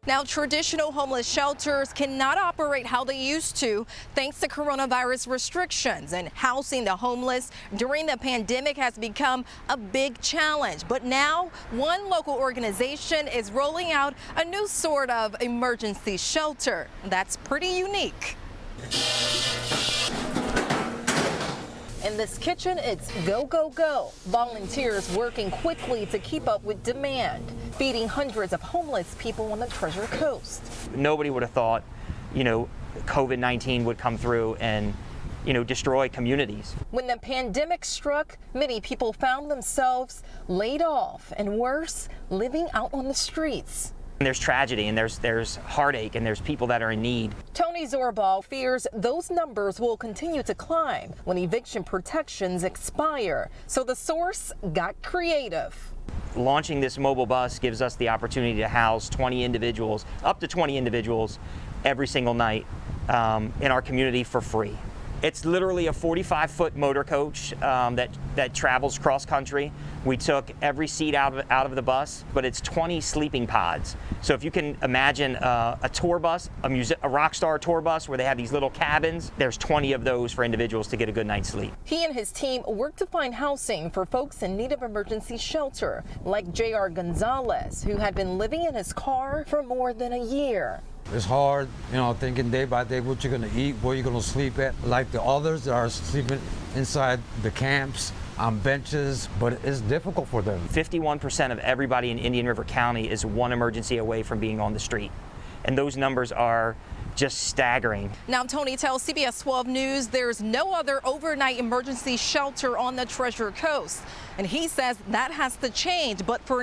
Now, traditional homeless shelters cannot operate how they used to thanks to coronavirus restrictions, and housing the homeless during the pandemic has become a big challenge. But now one local organization is rolling out a new sort of emergency shelter that's pretty unique. In this kitchen, it's go, go, go. Volunteers working quickly to keep up with demand, feeding hundreds of homeless people on the Treasure Coast. Nobody would have thought, COVID-19 would come through and, destroy communities. When the pandemic struck, many people found themselves laid off and worse, living out on the streets. There's tragedy and there's heartache and there's people that are in need. Tony Zorbal fears those numbers will continue to climb when eviction protections expire. So the source got creative. Launching this mobile bus gives us the opportunity to house 20 individuals, up to 20 individuals every single night in our community for free. It's literally a 45-foot motor coach that travels cross country. We took every seat out of the bus, but it's 20 sleeping pods. So if you can imagine a tour bus, a rock star tour bus where they have these little cabins, there's 20 of those for individuals to get a good night's sleep. He and his team work to find housing for folks in need of emergency shelter, like J.R. Gonzalez, who had been living in his car for more than a year. It's hard, thinking day by day what you're going to eat, where you're going to sleep at. Like the others that are sleeping inside the camps, on benches, but it's difficult for them. 51% of everybody in Indian River County is one emergency away from being on the street. And those numbers are just staggering. Now, Tony tells CBS 12 News there's no other overnight emergency shelter on the Treasure Coast. And he says that has to change, but for